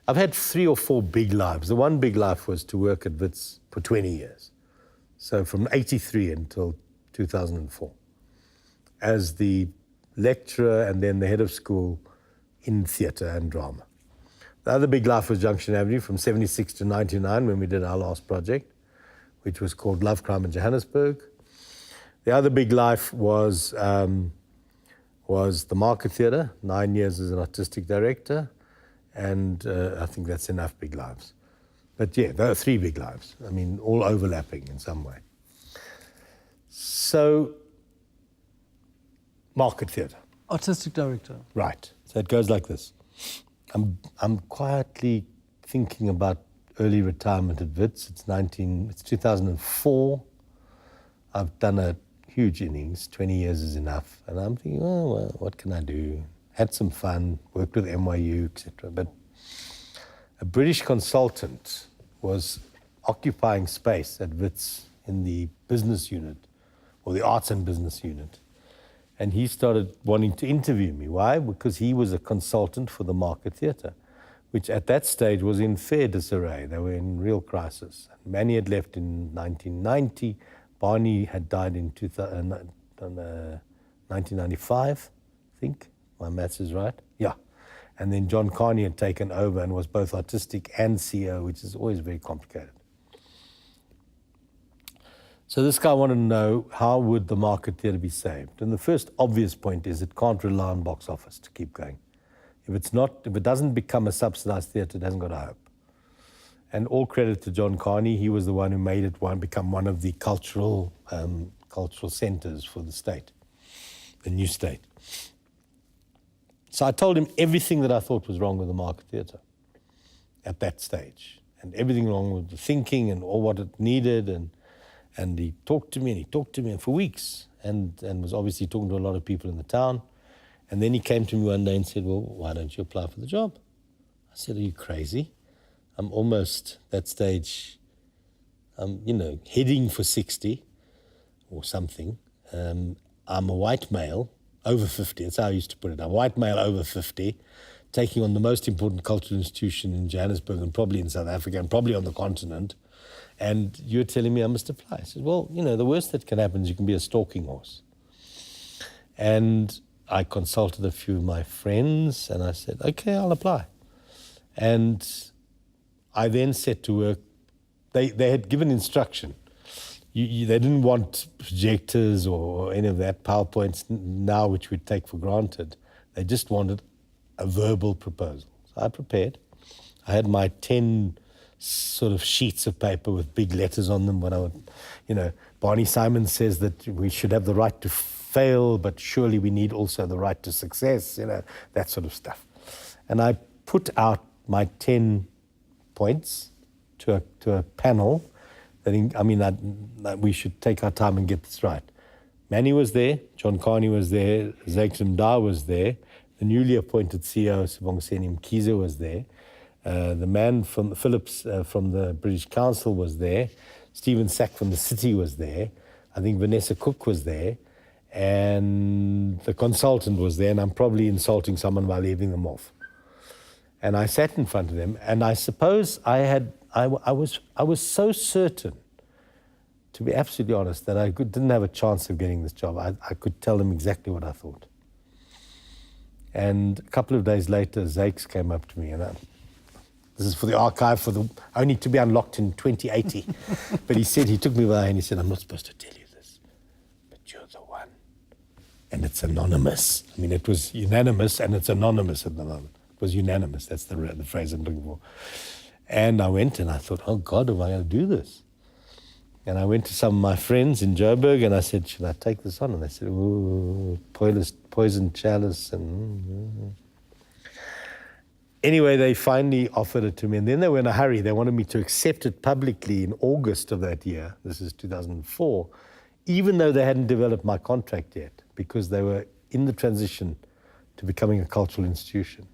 I've had 3 or 4 big lives. The one big life was to work at Wits for 20 years. So from 83 until 2004, as the lecturer and then the head of school in theatre and drama. The other big life was Junction Avenue from 76 to 99 when we did our last project, which was called Love, Crime in Johannesburg. The other big life was the Market Theatre, 9 years as an artistic director, and I think that's enough big lives. But yeah, there are 3 big lives, I mean, all overlapping in some way. So, Market Theatre. Artistic director. Right. So it goes like this. I'm quietly thinking about early retirement at Wits. It's 2004. I've done a huge innings. 20 years is enough. And I'm thinking, oh, well, what can I do? Had some fun, worked with NYU, etc. But a British consultant was occupying space at Wits in the business unit, or the arts and business unit. And he started wanting to interview me. Why? Because he was a consultant for the Market Theatre, which at that stage was in fair disarray. They were in real crisis. Manny had left in 1990. Barney had died in 1995, I think. My maths is right. Yeah. And then John Carney had taken over and was both artistic and CEO, which is always very complicated. So this guy wanted to know, how would the Market Theatre be saved? And the first obvious point is it can't rely on box office to keep going. If it doesn't become a subsidized theatre, it hasn't got a hope. And all credit to John Carney. He was the one who made it become one of the cultural centres for the state, the new state. So I told him everything that I thought was wrong with the Market Theatre at that stage, and everything wrong with the thinking and all what it needed. And he talked to me for weeks, and was obviously talking to a lot of people in the town. And then he came to me one day and said, well, why don't you apply for the job? I said, are you crazy? I'm almost that stage, heading for 60 or something. I'm a white male, over 50, that's how I used to put it. I'm a white male over 50, taking on the most important cultural institution in Johannesburg and probably in South Africa and probably on the continent. And you're telling me I must apply. I said, well, the worst that can happen is you can be a stalking horse. And I consulted a few of my friends and I said, okay, I'll apply. And I then set to work. They had given instruction. They didn't want projectors or any of that, PowerPoints now, which we take for granted. They just wanted a verbal proposal. So I prepared. I had my 10 sort of sheets of paper with big letters on them. When I would, Barney Simon says that we should have the right to fail, but surely we need also the right to success, that sort of stuff. And I put out my 10 points to a panel that we should take our time and get this right. Manny was there, John Carney was there, Zakes Mda was there, the newly appointed CEO, Sibongiseni Mkhize, was there. The man from Phillips from the British Council was there. Stephen Sack from the City was there. I think Vanessa Cook was there. And the consultant was there. And I'm probably insulting someone by leaving them off. And I sat in front of them. And I suppose I was so certain, to be absolutely honest, that I didn't have a chance of getting this job. I could tell them exactly what I thought. And a couple of days later, Zakes came up to me and this is for the archive, only to be unlocked in 2080. But he took me by and he said, I'm not supposed to tell you this, but you're the one. And it's anonymous. I mean, it was unanimous and it's anonymous at the moment. It was unanimous, that's the phrase I'm looking for. And I went and I thought, oh God, am I going to do this? And I went to some of my friends in Joburg and I said, should I take this on? And they said, ooh, poison chalice and... Anyway, they finally offered it to me, and then they were in a hurry. They wanted me to accept it publicly in August of that year. This is 2004, even though they hadn't developed my contract yet, because they were in the transition to becoming a cultural institution.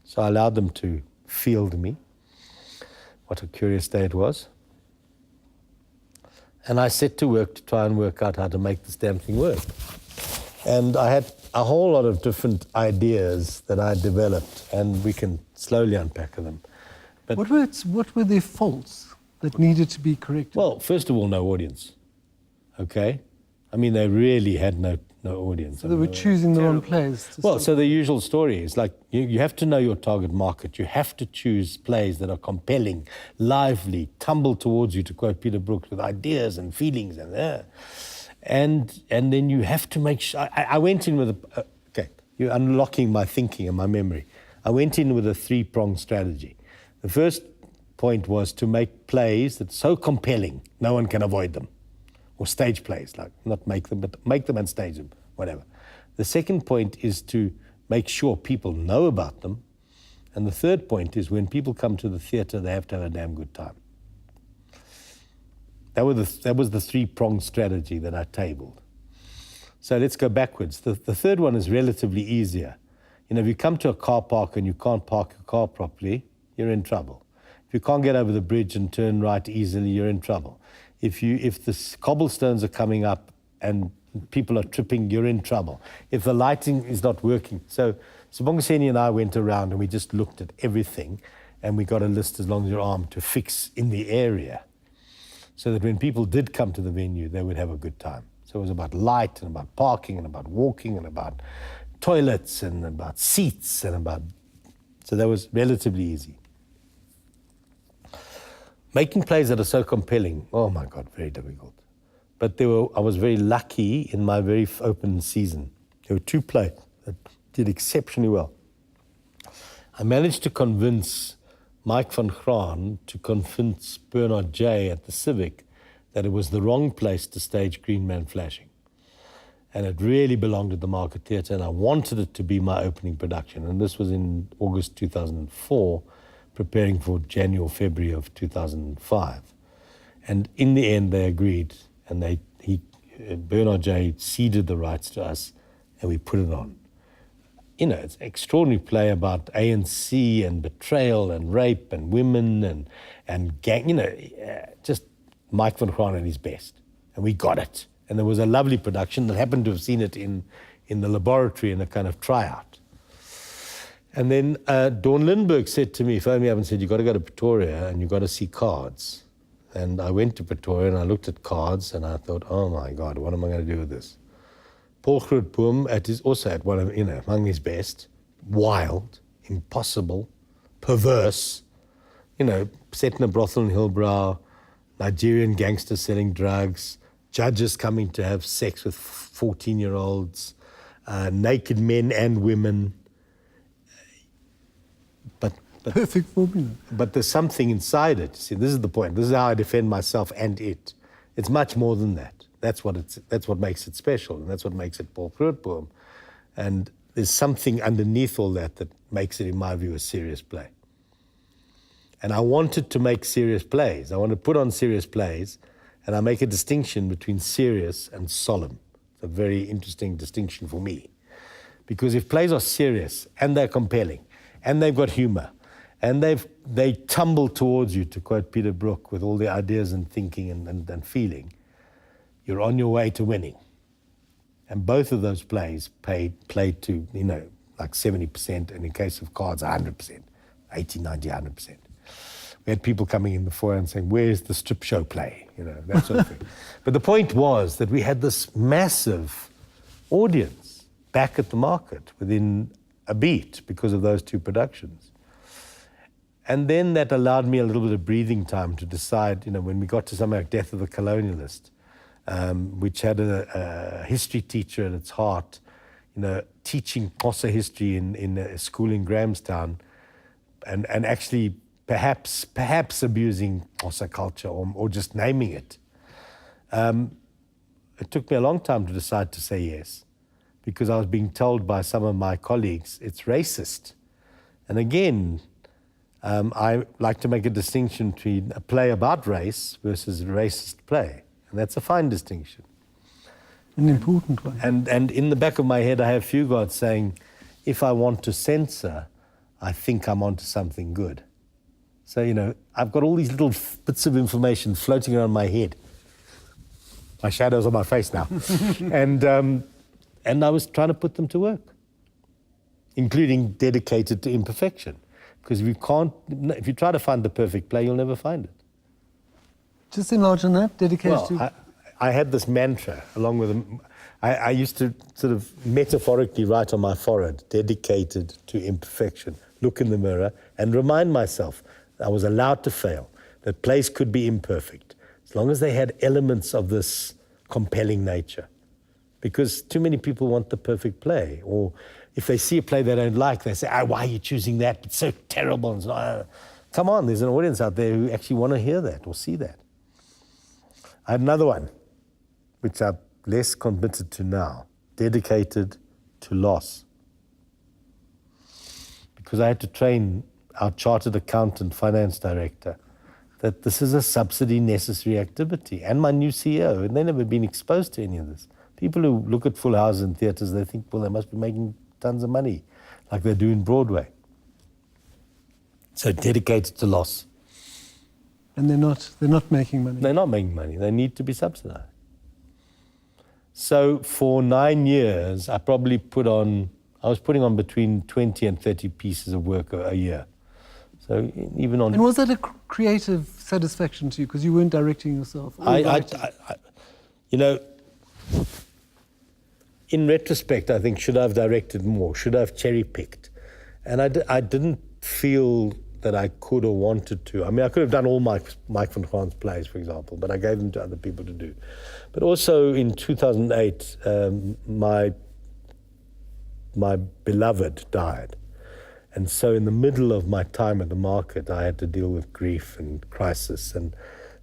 So I allowed them to field me. What a curious day it was. And I set to work to try and work out how to make this damn thing work. And I had a whole lot of different ideas that I developed, and we can slowly unpack them. But What were their faults that needed to be corrected? well, first of all, no audience. Okay, I mean they really had no audience. So they were choosing the wrong plays. Well, so the usual story is like you have to know your target market. You have to choose plays that are compelling, lively, tumble towards you, to quote Peter Brooks, with ideas and feelings and then you have to make sure. I went in with okay, you're unlocking my thinking and my memory. I went in with a three-pronged strategy. The first point was to make plays that are so compelling no one can avoid them. Or stage plays, like not make them, but make them and stage them, whatever. The second point is to make sure people know about them. And the third point is when people come to the theatre, they have to have a damn good time. That was the three-pronged strategy that I tabled. So let's go backwards. The third one is relatively easier. You know, if you come to a car park and you can't park your car properly, you're in trouble. If you can't get over the bridge and turn right easily, you're in trouble. If the cobblestones are coming up and people are tripping, you're in trouble. If the lighting is not working. So Sibongiseni and I went around and we just looked at everything and we got a list as long as your arm to fix in the area so that when people did come to the venue, they would have a good time. So it was about light and about parking and about walking and about toilets and about seats and about... So that was relatively easy. Making plays that are so compelling, oh my God, very difficult. But I was very lucky in my very open season. There were two plays that did exceptionally well. I managed to convince Mike van Graan to convince Bernard J. at the Civic that it was the wrong place to stage Green Man Flashing. And it really belonged at the Market Theatre, and I wanted it to be my opening production. And this was in August 2004, preparing for January or February of 2005. And in the end, they agreed, and Bernard J. ceded the rights to us, and we put it on. You know, it's an extraordinary play about ANC and betrayal and rape and women and gang, you know, just Mike van Graan at his best. And we got it. And there was a lovely production that happened to have seen it in the laboratory in a kind of tryout. And then Dawn Lindbergh said to me, phoned me up and said, you've got to go to Pretoria and you've got to see cards. And I went to Pretoria and I looked at cards and I thought, oh my God, what am I going to do with this? Paul Grootboom is also at one of, you know, among his best, wild, impossible, perverse, you know, set in a brothel in Hillbrow, Nigerian gangsters selling drugs, judges coming to have sex with 14-year-olds, naked men and women. But perfect formula. But there's something inside it. See, this is the point. This is how I defend myself and it. It's much more than that. That's what makes it special, and that's what makes it Paul Grootboom. And there's something underneath all that makes it, in my view, a serious play. And I wanted to make serious plays. I want to put on serious plays, and I make a distinction between serious and solemn. It's a very interesting distinction for me. Because if plays are serious, and they're compelling, and they've got humor, and they tumble towards you, to quote Peter Brook, with all the ideas and thinking and feeling, you're on your way to winning. And both of those plays played to, you know, like 70%, and in case of cards, 100%, 80, 90, 100%. We had people coming in before and saying, where's the strip show play? You know, that sort of thing. But the point was that we had this massive audience back at the Market within a beat because of those two productions. And then that allowed me a little bit of breathing time to decide, you know, when we got to something like Death of the Colonialist, which had a history teacher at its heart, you know, teaching Xhosa history in a school in Grahamstown, and actually perhaps abusing Xhosa culture or just naming it. It took me a long time to decide to say yes, because I was being told by some of my colleagues it's racist. And again, I like to make a distinction between a play about race versus a racist play. And that's a fine distinction. An important one. And in the back of my head, I have Fugard saying, if I want to censor, I think I'm onto something good. So, you know, I've got all these little bits of information floating around my head. My shadow's on my face now. And I was trying to put them to work, including Dedicated to Imperfection. Because if you try to find the perfect play, you'll never find it. Just enlarge on that, dedicated to... Well, I had this mantra along with I used to sort of metaphorically write on my forehead, dedicated to imperfection. Look in the mirror and remind myself I was allowed to fail, that plays could be imperfect, as long as they had elements of this compelling nature. Because too many people want the perfect play, or if they see a play they don't like, they say, why are you choosing that? It's so terrible. And so, come on, there's an audience out there who actually want to hear that or see that. I had another one, which I'm less committed to now, dedicated to loss. Because I had to train our chartered accountant, finance director, that this is a subsidy necessary activity, and my new CEO, and they've never been exposed to any of this. People who look at full houses and theatres, they think, well, they must be making tons of money, like they do in Broadway. So dedicated to loss. And they're not making money. They're not making money. They need to be subsidized. So for 9 years, I was putting on between 20 and 30 pieces of work a year. So even on... And was that a creative satisfaction to you? Because you weren't directing yourself. In retrospect, I think, should I have directed more? Should I have cherry-picked? And I didn't feel that I could or wanted to. I mean, I could have done all Mike van Gaan's plays, for example, but I gave them to other people to do. But also in 2008, my beloved died. And so in the middle of my time at the market, I had to deal with grief and crisis. And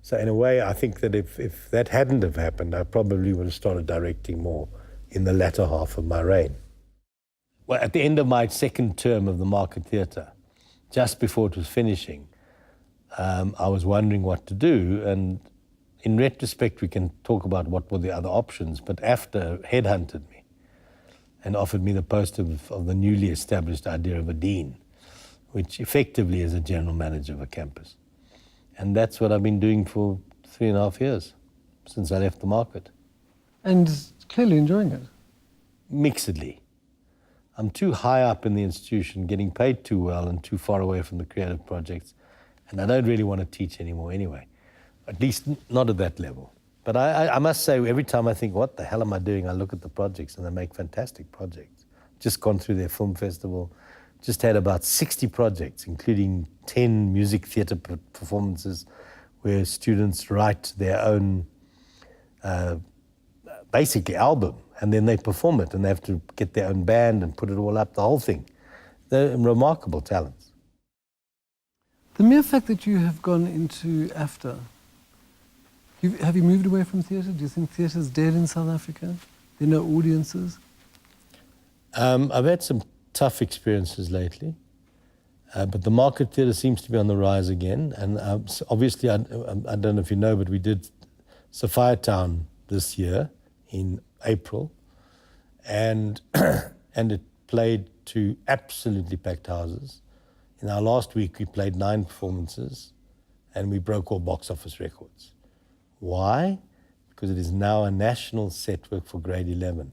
so in a way, I think that if that hadn't have happened, I probably would have started directing more in the latter half of my reign. Well, at the end of my second term of the Market Theatre, just before it was finishing, I was wondering what to do. And in retrospect, we can talk about what were the other options, but AFTA headhunted me and offered me the post of the newly established idea of a dean, which effectively is a general manager of a campus. And that's what I've been doing for 3.5 years, since I left the market. And clearly enjoying it. Mixedly. I'm too high up in the institution, getting paid too well and too far away from the creative projects, and I don't really want to teach anymore anyway, at least not at that level. But I must say, every time I think, what the hell am I doing? I look at the projects, and they make fantastic projects. Just gone through their film festival, just had about 60 projects, including 10 music theatre performances where students write their own, basically, album, and then they perform it, and they have to get their own band and put it all up, the whole thing. They're remarkable talents. The mere fact that you have gone into AFTA, have you moved away from theatre? Do you think theatre's dead in South Africa? There are no audiences? I've had some tough experiences lately, but the Market Theatre seems to be on the rise again. And obviously, I don't know if you know, but we did Sophiatown this year in April, and it played to absolutely packed houses. In our last week, we played 9 performances, and we broke all box office records. Why? Because it is now a national set work for grade 11.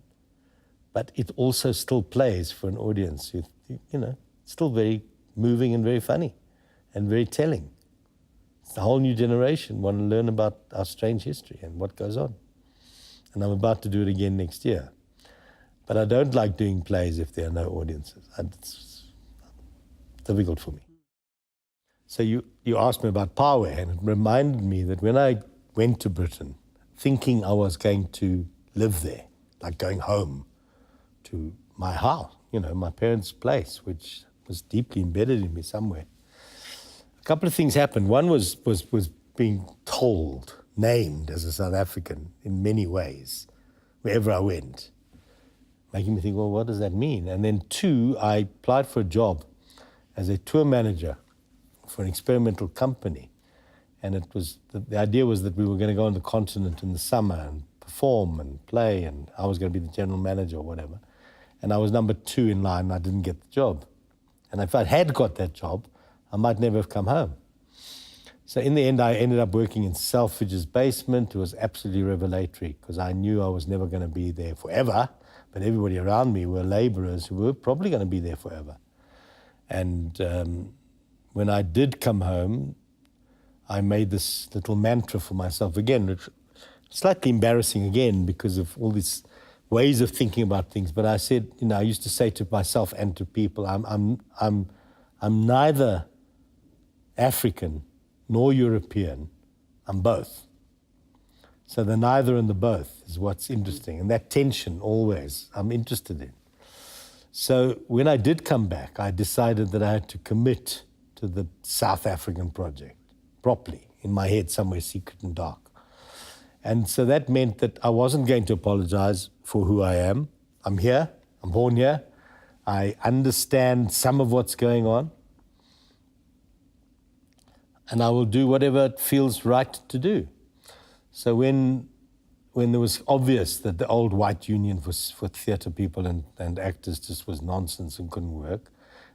But it also still plays for an audience who, still very moving and very funny and very telling. It's a whole new generation want to learn about our strange history and what goes on. And I'm about to do it again next year. But I don't like doing plays if there are no audiences. It's difficult for me. So you asked me about Pawe, and it reminded me that when I went to Britain, thinking I was going to live there, like going home to my house, my parents' place, which was deeply embedded in me somewhere. A couple of things happened. One was being told, named as a South African in many ways, wherever I went, making me think, well, what does that mean? And then 2, I applied for a job as a tour manager for an experimental company. And it was the idea was that we were going to go on the continent in the summer and perform and play, and I was going to be the general manager or whatever. And I was number 2 in line, and I didn't get the job. And if I had got that job, I might never have come home. So in the end, I ended up working in Selfridge's basement. It was absolutely revelatory because I knew I was never going to be there forever, but everybody around me were laborers who were probably going to be there forever. And when I did come home, I made this little mantra for myself again, which slightly embarrassing again because of all these ways of thinking about things. But I said, I used to say to myself and to people, I'm neither African nor European. I'm both. So the neither and the both is what's interesting, and that tension always I'm interested in. So when I did come back, I decided that I had to commit to the South African project properly, in my head somewhere secret and dark. And so that meant that I wasn't going to apologize for who I am. I'm here, I'm born here, I understand some of what's going on, and I will do whatever it feels right to do. So when there was obvious that the old white union for theatre people and actors just was nonsense and couldn't work,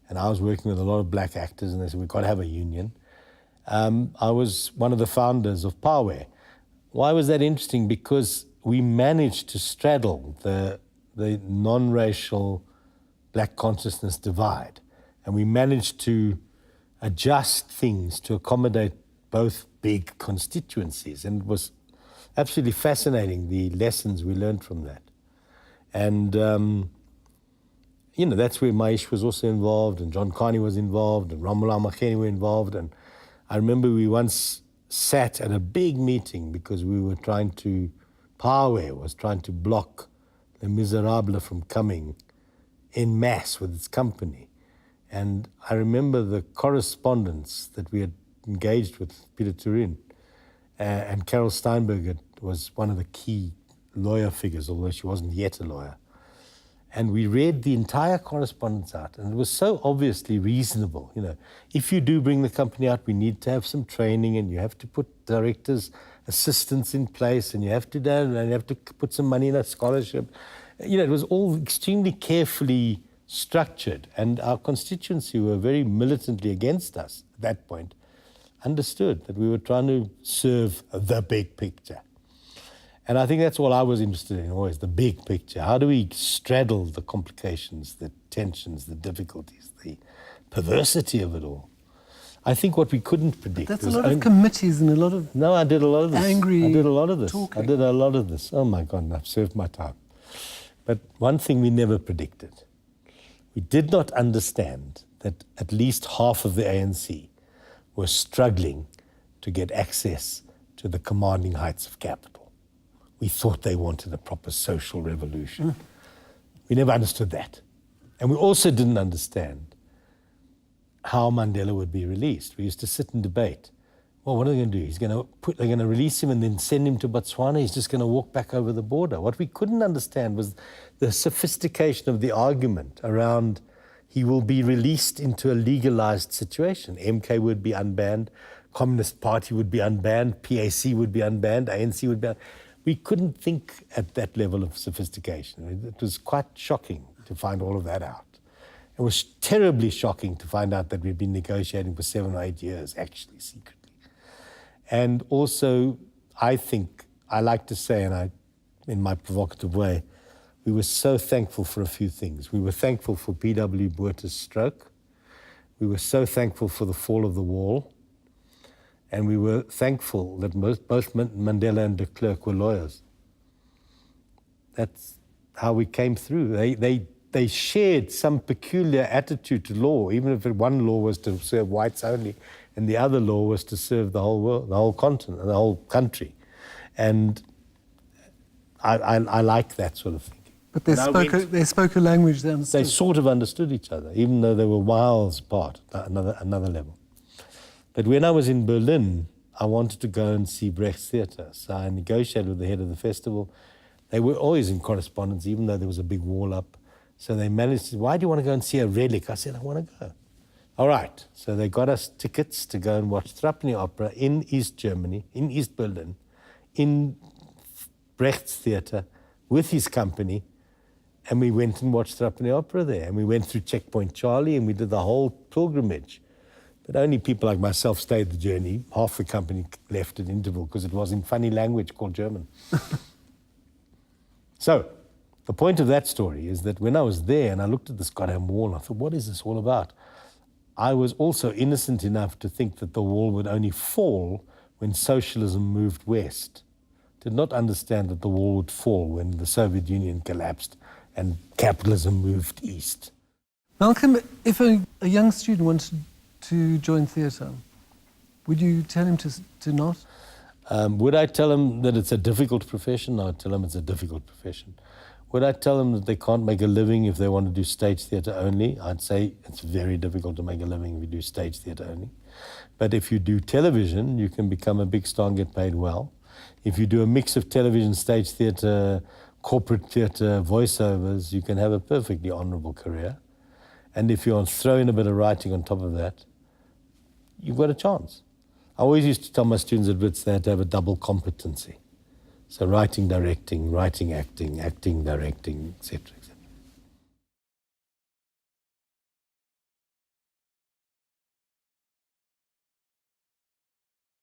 and I was working with a lot of black actors, and they said, we've got to have a union, I was one of the founders of Pawe. Why was that interesting? Because we managed to straddle the non-racial black consciousness divide, and we managed to adjust things to accommodate both big constituencies, and it was absolutely fascinating, the lessons we learned from that. And, that's where Maish was also involved, and John Carney was involved, and Romulo Macheni were involved. And I remember we once sat at a big meeting because we were Pawe was trying to block Les Miserables from coming en masse with its company. And I remember the correspondence that we had engaged with Peter Turin, and Carol Steinberg was one of the key lawyer figures, although she wasn't yet a lawyer. And we read the entire correspondence out, and it was so obviously reasonable. If you do bring the company out, we need to have some training, and you have to put directors' assistants in place, and you have to put some money in a scholarship. It was all extremely carefully structured, and our constituency who were very militantly against us at that point understood that we were trying to serve the big picture. And I think that's all I was interested in always, the big picture. How do we straddle the complications, the tensions, the difficulties, the perversity of it all? I think what we couldn't predict That's a lot of committees and a lot of No, I did a lot of this. angry I did a lot of this. talking. I did a lot of this. Oh my God, I've served my time. But one thing we never predicted, we did not understand that at least half of the ANC were struggling to get access to the commanding heights of capital. We thought they wanted a proper social revolution. We never understood that. And we also didn't understand how Mandela would be released. We used to sit and debate. Well, what are they going to do? They're going to release him and then send him to Botswana. He's just going to walk back over the border. What we couldn't understand was the sophistication of the argument around he will be released into a legalized situation. MK would be unbanned, Communist Party would be unbanned, PAC would be unbanned, ANC would be unbanned. We couldn't think at that level of sophistication. It was quite shocking to find all of that out. It was terribly shocking to find out that we'd been negotiating for 7 or 8 years, actually, secretly. And also, I think, I like to say, and in my provocative way, we were so thankful for a few things. We were thankful for P.W. Botha's stroke. We were so thankful for the fall of the wall. And we were thankful that both Mandela and de Klerk were lawyers. That's how we came through. They shared some peculiar attitude to law, even if one law was to serve whites only, and the other law was to serve the whole world, the whole continent, the whole country. And I like that sort of thinking. But they spoke a language they understood. They sort of understood each other, even though they were miles apart, another level. But when I was in Berlin, I wanted to go and see Brecht's Theatre. So I negotiated with the head of the festival. They were always in correspondence, even though there was a big wall up. So they managed to say, why do you want to go and see a relic? I said, I want to go. All right. So they got us tickets to go and watch Trapani Opera in East Germany, in East Berlin, in Brecht's Theatre, with his company. And we went and watched Trapani Opera there. And we went through Checkpoint Charlie, and we did the whole pilgrimage. But only people like myself stayed the journey. Half the company left at interval because it was in funny language called German. So the point of that story is that when I was there and I looked at this goddamn wall, I thought, what is this all about? I was also innocent enough to think that the wall would only fall when socialism moved west. Did not understand that the wall would fall when the Soviet Union collapsed and capitalism moved east. Malcolm, if a young student wanted to join theatre, would you tell him to not? Would I tell him that it's a difficult profession? I'd tell him it's a difficult profession. Would I tell them that they can't make a living if they want to do stage theatre only? I'd say it's very difficult to make a living if you do stage theatre only. But if you do television, you can become a big star and get paid well. If you do a mix of television, stage theatre, corporate theatre, voiceovers, you can have a perfectly honourable career. And if you throw in a bit of writing on top of that, you've got a chance. I always used to tell my students at Wits they had to have a double competency. So writing, directing, acting, directing, etc.